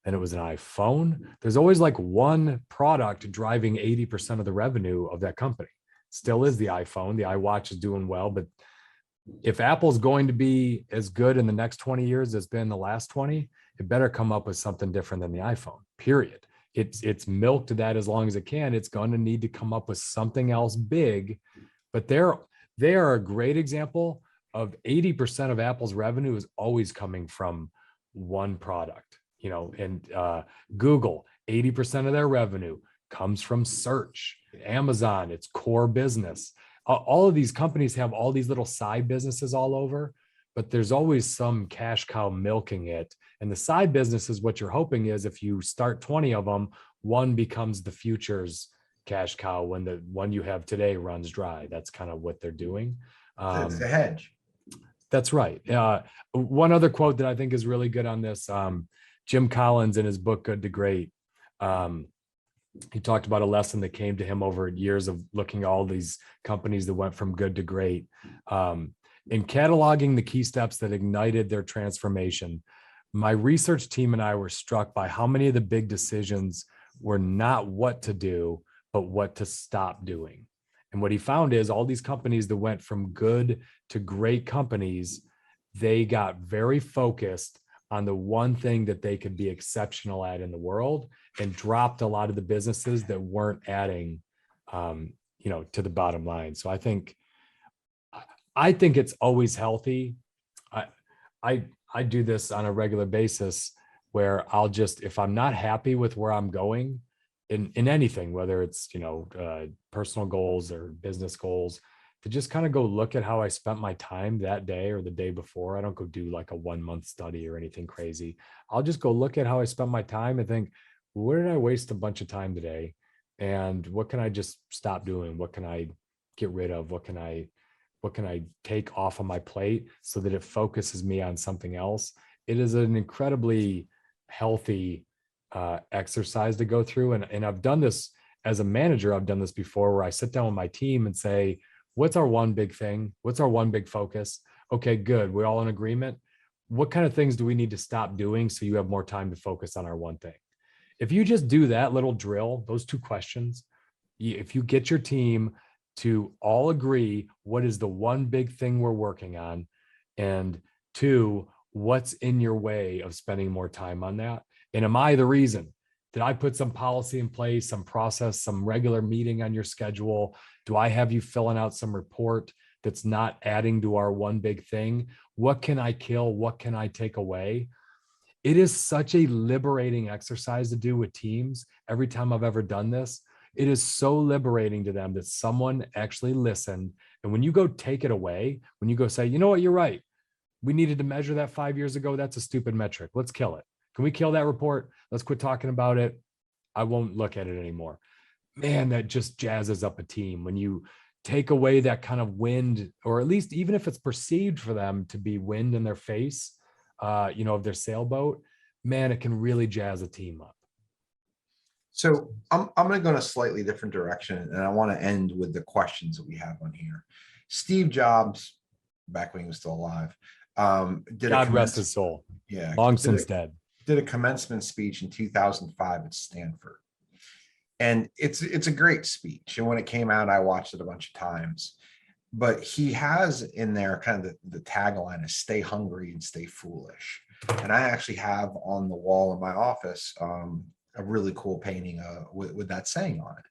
and it was an iPhone. There's always like one product driving 80% of the revenue of that company. Still is the iPhone. The iWatch is doing well, but if Apple's going to be as good in the next 20 years as been the last 20, it better come up with something different than the iPhone, period. It's milked that as long as it can. It's going to need to come up with something else big. But they are a great example of 80% of Apple's revenue is always coming from one product, and Google, 80% of their revenue comes from search. Amazon, its core business. All of these companies have all these little side businesses all over, but there's always some cash cow milking it. And the side business is what you're hoping is if you start 20 of them, one becomes the future's cash cow when the one you have today runs dry. That's kind of what they're doing. It's a hedge. That's right. One other quote that I think is really good on this, Jim Collins in his book, Good to Great, he talked about a lesson that came to him over years of looking at all these companies that went from good to great. In cataloging the key steps that ignited their transformation, my research team and I were struck by how many of the big decisions were not what to do, but what to stop doing. And what he found is all these companies that went from good to great companies, they got very focused on the one thing that they could be exceptional at in the world and dropped a lot of the businesses that weren't adding, to the bottom line. So I think it's always healthy. I do this on a regular basis where if I'm not happy with where I'm going in anything, whether it's, personal goals or business goals, to just kind of go look at how I spent my time that day or the day before. I don't go do like a 1-month study or anything crazy. I'll just go look at how I spent my time and think, where did I waste a bunch of time today? And what can I just stop doing? What can I get rid of? What can I What can I take off of my plate so that it focuses me on something else? It is an incredibly healthy exercise to go through. And I've done this as a manager. I've done this before where I sit down with my team and say, what's our one big thing? What's our one big focus? Okay, good. We're all in agreement. What kind of things do we need to stop doing so you have more time to focus on our one thing? If you just do that little drill, those 2 questions, if you get your team to all agree what is the one big thing we're working on, and 2, what's in your way of spending more time on that? And am I the reason? Did I put some policy in place, some process, some regular meeting on your schedule? Do I have you filling out some report that's not adding to our one big thing? What can I kill? What can I take away? It is such a liberating exercise to do with teams. Every time I've ever done this, it is so liberating to them that someone actually listened. And when you go take it away, when you go say, you know what, you're right. We needed to measure that 5 years ago. That's a stupid metric. Let's kill it. Can we kill that report? Let's quit talking about it. I won't look at it anymore. Man, that just jazzes up a team. When you take away that kind of wind, or at least even if it's perceived for them to be wind in their face, of their sailboat, man, it can really jazz a team up. So I'm going to go in a slightly different direction, and I want to end with the questions that we have on here. Steve Jobs, back when he was still alive, God rest his soul. Yeah, long since dead. Did a commencement speech in 2005 at Stanford, and it's a great speech. And when it came out, I watched it a bunch of times. But he has in there kind of the tagline is "Stay hungry and stay foolish." And I actually have on the wall in my office a really cool painting with that saying on it.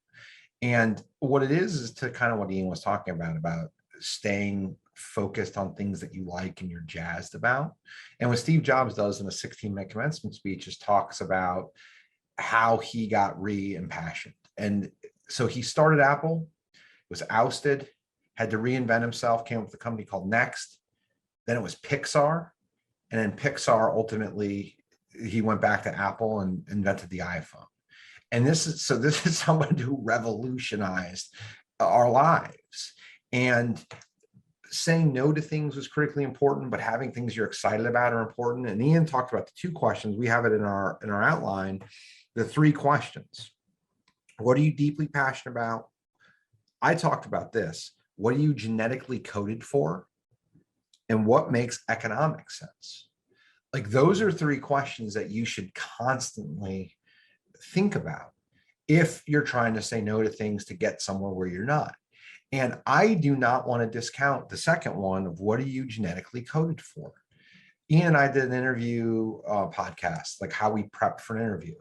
And what it is to kind of what Ian was talking about staying focused on things that you like and you're jazzed about. And what Steve Jobs does in a 16-minute commencement speech is talks about how he got re-impassioned. And so he started Apple, was ousted, had to reinvent himself, came up with a company called Next. Then it was Pixar. And then Pixar, ultimately, he went back to Apple and invented the iPhone. And this is someone who revolutionized our lives. And saying no to things was critically important, but having things you're excited about are important. And Ian talked about the 2 questions. We have it in our outline, the 3 questions. What are you deeply passionate about? I talked about this. What are you genetically coded for? And what makes economic sense? Like, those are 3 questions that you should constantly think about if you're trying to say no to things to get somewhere where you're not. And I do not want to discount the second one of what are you genetically coded for? Ian and I did an interview podcast, like how we prep for an interview.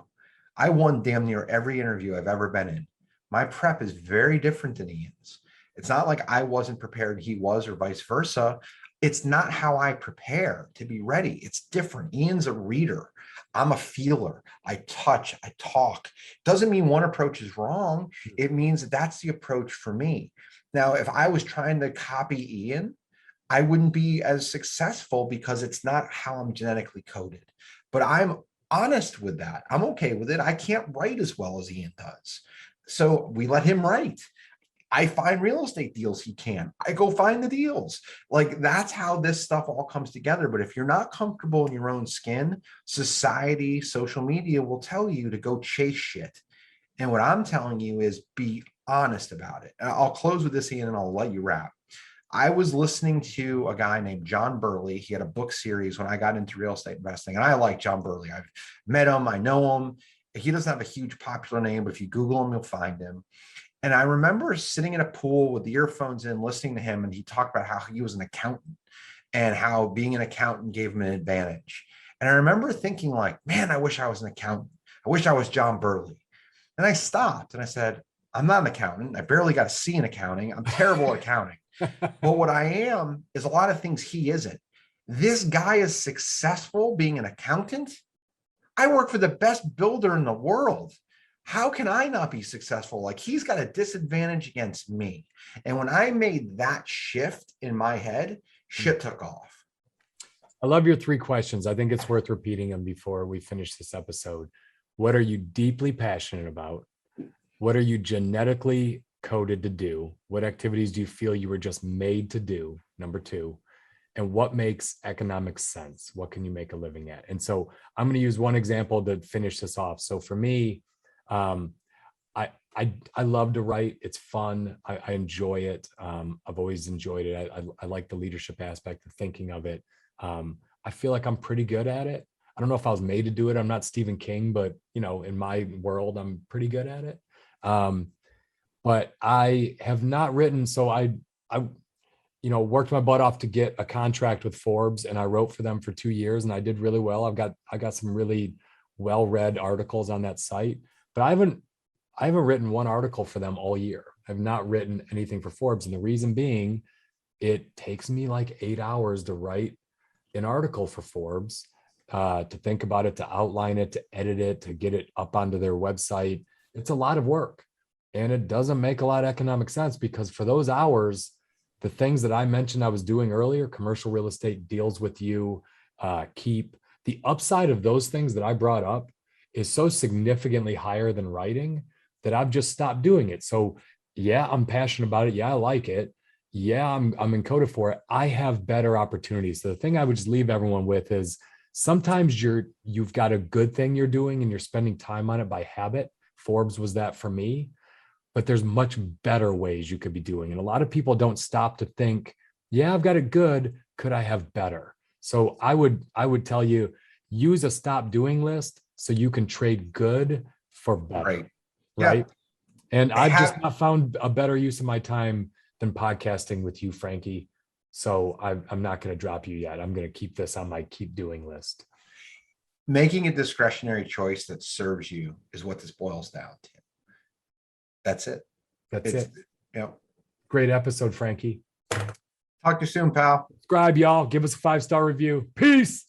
I won damn near every interview I've ever been in. My prep is very different than Ian's. It's not like I wasn't prepared, he was, or vice versa. It's not how I prepare to be ready. It's different. Ian's a reader. I'm a feeler. I touch, I talk. Doesn't mean one approach is wrong. It means that that's the approach for me. Now, if I was trying to copy Ian, I wouldn't be as successful because it's not how I'm genetically coded. But I'm honest with that. I'm okay with it. I can't write as well as Ian does. So we let him write. I find real estate deals he can. I go find the deals. Like, that's how this stuff all comes together. But if you're not comfortable in your own skin, society, social media will tell you to go chase shit. And what I'm telling you is be honest about it. And I'll close with this, Ian, and I'll let you wrap. I was listening to a guy named John Burley. He had a book series when I got into real estate investing. And I like John Burley. I've met him. I know him. He doesn't have a huge popular name, but if you Google him, you'll find him. And I remember sitting in a pool with the earphones in, listening to him, and he talked about how he was an accountant and how being an accountant gave him an advantage. And I remember thinking, like, man, I wish I was an accountant. I wish I was John Burley. And I stopped and I said, I'm not an accountant. I barely got a C in accounting. I'm terrible at accounting. But what I am is a lot of things he isn't. This guy is successful being an accountant. I work for the best builder in the world. How can I not be successful? Like, he's got a disadvantage against me. And when I made that shift in my head, shit took off. I love your 3 questions. I think it's worth repeating them before we finish this episode. What are you deeply passionate about? What are you genetically coded to do? What activities do you feel you were just made to do? Number two. And what makes economic sense? What can you make a living at? And so I'm going to use one example to finish this off. So for me, I love to write. It's fun. I enjoy it. I've always enjoyed it. I like the leadership aspect of thinking of it. I feel like I'm pretty good at it. I don't know if I was made to do it. I'm not Stephen King, but in my world, I'm pretty good at it. But I have not written. So I worked my butt off to get a contract with Forbes, and I wrote for them for 2 years, and I did really well. I got some really well-read articles on that site, but I haven't written one article for them all year. I've not written anything for Forbes. And the reason being, it takes me like 8 hours to write an article for Forbes, to think about it, to outline it, to edit it, to get it up onto their website. It's a lot of work, and it doesn't make a lot of economic sense, because for those hours, the things that I mentioned I was doing earlier, commercial real estate, deals with you, keep, the upside of those things that I brought up is so significantly higher than writing that I've just stopped doing it. So yeah, I'm passionate about it. Yeah, I like it. Yeah, I'm encoded for it. I have better opportunities. So the thing I would just leave everyone with is, sometimes you've got a good thing you're doing and you're spending time on it by habit. Forbes was that for me, but there's much better ways you could be doing. And a lot of people don't stop to think, yeah, I've got it good. Could I have better? So I would tell you, use a stop doing list so you can trade good for better. Right. And I've just not found a better use of my time than podcasting with you, Frankie. So I'm not going to drop you yet. I'm going to keep this on my keep doing list. Making a discretionary choice that serves you is what this boils down to. That's it. That's it. Yeah. Great episode, Frankie. Talk to you soon, pal. Subscribe, y'all. Give us a 5-star review. Peace.